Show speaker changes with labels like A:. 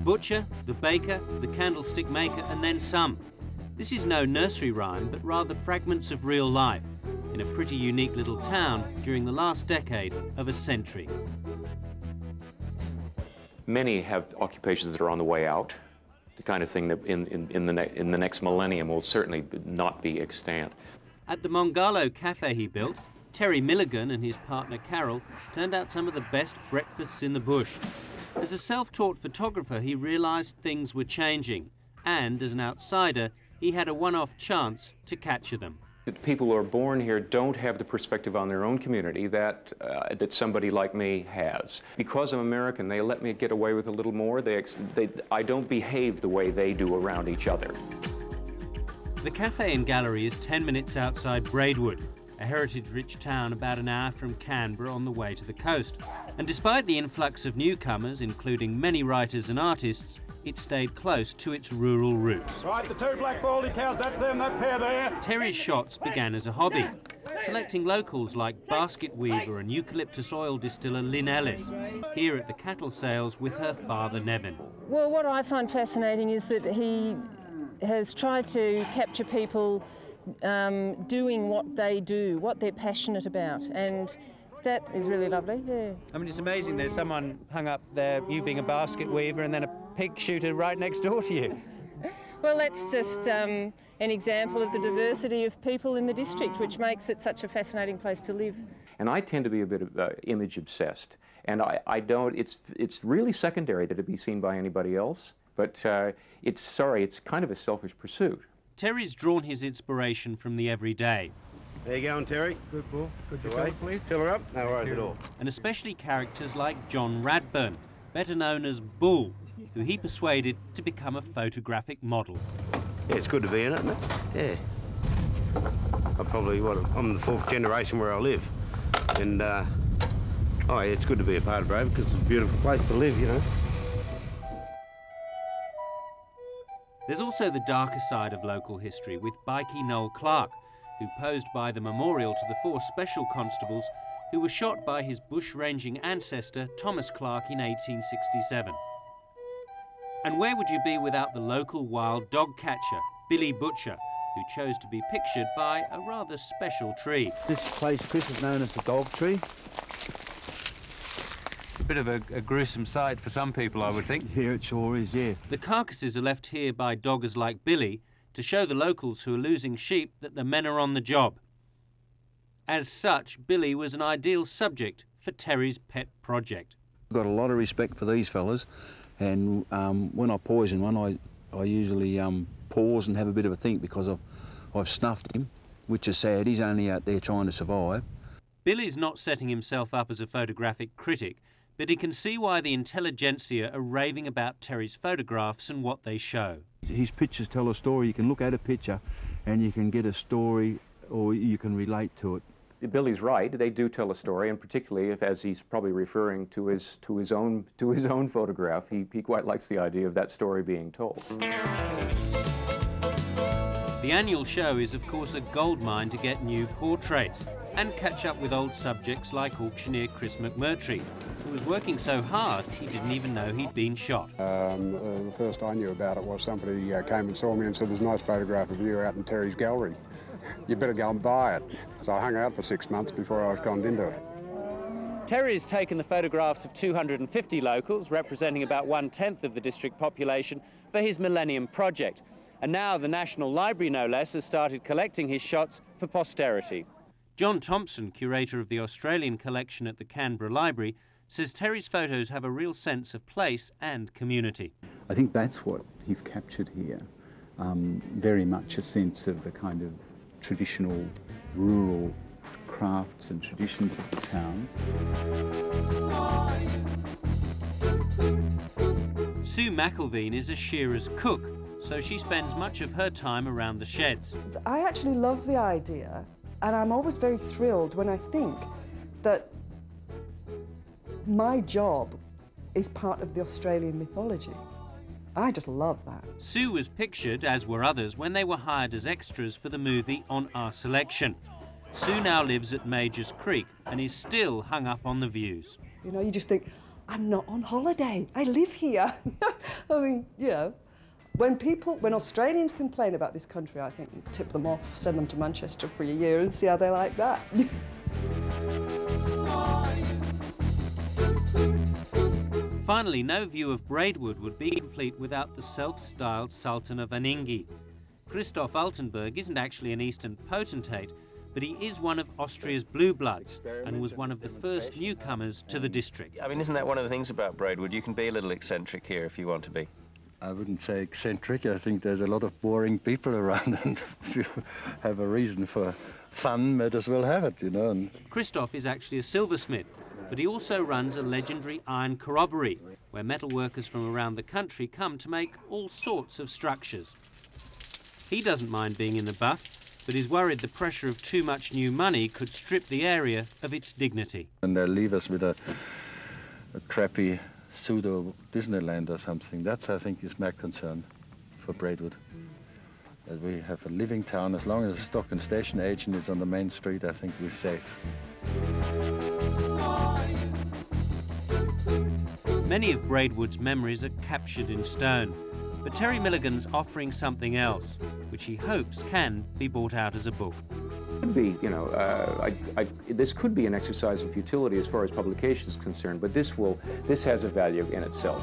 A: butcher, the baker, the candlestick maker, and then some. This is no nursery rhyme, but rather fragments of real life in a pretty unique little town during the last decade of a century.
B: Many have occupations that are on the way out, the kind of thing that in the next millennium will certainly not be extant.
A: At the Mongalo cafe he built, Terry Milligan and his partner Carol turned out some of the best breakfasts in the bush. As a self-taught photographer, he realised things were changing, and as an outsider, he had a one-off chance to capture them.
B: People who are born here don't have the perspective on their own community that somebody like me has. Because I'm American, they let me get away with a little more. I don't behave the way they do around each other.
A: The cafe and gallery is 10 minutes outside Braidwood, a heritage-rich town about an hour from Canberra on the way to the coast. And despite the influx of newcomers, including many writers and artists, it stayed close to its rural roots.
C: Right, the two black baldy cows, that's them, that pair there.
A: Terry's shots began as a hobby, selecting locals like basket weaver and eucalyptus oil distiller Lynn Ellis, here at the cattle sales with her father Nevin.
D: Well, what I find fascinating is that he has tried to capture people doing what they do, what they're passionate about, and that is really lovely, yeah.
E: I mean, it's amazing there's someone hung up there, you being a basket weaver, and then a pig shooter right next door to you.
D: Well, that's just an example of the diversity of people in the district, which makes it such a fascinating place to live.
B: And I tend to be a bit of image obsessed, and I don't, it's really secondary that it be seen by anybody else, but it's kind of a selfish pursuit.
A: Terry's drawn his inspiration from the everyday.
C: There you go, Terry.
F: Good, Paul. Could you fill it, please?
C: Fill her up? No worries at all.
A: And especially characters like John Radburn, better known as Bull, who he persuaded to become a photographic model.
C: Yeah, it's good to be in it, isn't it? Yeah. I'm the fourth generation where I live. And, oh, yeah, it's good to be a part of Braidwood because it's a beautiful place to live, you know.
A: There's also the darker side of local history with Bikie Noel Clark, who posed by the memorial to the 4 special constables who were shot by his bush-ranging ancestor Thomas Clark in 1867. And where would you be without the local wild dog catcher, Billy Butcher, who chose to be pictured by a rather special tree?
F: This place, Chris, is known as the dog tree.
E: A bit of a gruesome sight for some people, I would think.
F: Yeah, it sure is, yeah.
A: The carcasses are left here by doggers like Billy to show the locals who are losing sheep that the men are on the job. As such, Billy was an ideal subject for Terry's pet project.
F: I've got a lot of respect for these fellas, and when I poison one, I usually pause and have a bit of a think because I've snuffed him, which is sad. He's only out there trying to survive.
A: Billy's not setting himself up as a photographic critic, but he can see why the intelligentsia are raving about Terry's photographs and what they show.
F: His pictures tell a story. You can look at a picture and you can get a story, or you can relate to it.
B: Billy's right, they do tell a story, and particularly if, as he's probably referring to his own photograph, he quite likes the idea of that story being told.
A: The annual show is of course a goldmine to get new portraits and catch up with old subjects like auctioneer Chris McMurtry, who was working so hard he didn't even know he'd been shot.
G: The first I knew about it was somebody came and saw me and said, "There's a nice photograph of you out in Terry's gallery. You better go and buy it." So I hung out for 6 months before I was conned into it.
E: Terry's taken the photographs of 250 locals, representing about 1/10 of the district population, for his Millennium Project. And now the National Library, no less, has started collecting his shots for posterity.
A: John Thompson, curator of the Australian collection at the Canberra Library, says Terry's photos have a real sense of place and community.
H: I think that's what he's captured here, very much a sense of the kind of traditional rural crafts and traditions of the town.
A: Sue McElveen is a shearer's cook, so she spends much of her time around the sheds.
I: I actually love the idea, and I'm always very thrilled when I think that my job is part of the Australian mythology. I just love that.
A: Sue was pictured, as were others, when they were hired as extras for the movie On Our Selection. Sue now lives at Majors Creek and is still hung up on the views.
I: You know, you just think, I'm not on holiday. I live here. I mean, you know, when Australians complain about this country, I think tip them off, send them to Manchester for a year and see how they like that.
A: Finally, no view of Braidwood would be complete without the self-styled Sultan of Aningi. Christoph Altenburg isn't actually an Eastern potentate, but he is one of Austria's blue bloods and was one of the first newcomers to the district.
J: I mean, isn't that one of the things about Braidwood? You can be a little eccentric here if you want to be.
K: I wouldn't say eccentric. I think there's a lot of boring people around, and if you have a reason for fun, might as well have it, you know. And
A: Christoph is actually a silversmith, but he also runs a legendary iron corroboree, where metalworkers from around the country come to make all sorts of structures. He doesn't mind being in the buff, but is worried the pressure of too much new money could strip the area of its dignity.
K: And they'll leave us with a crappy pseudo Disneyland or something. That's, I think, is my concern for Braidwood. That we have a living town. As long as a stock and station agent is on the main street, I think we're safe.
A: Many of Braidwood's memories are captured in stone, but Terry Milligan's offering something else, which he hopes can be brought out as a book.
B: Could be, you know, this could be an exercise of futility as far as publication is concerned, but this has a value in itself.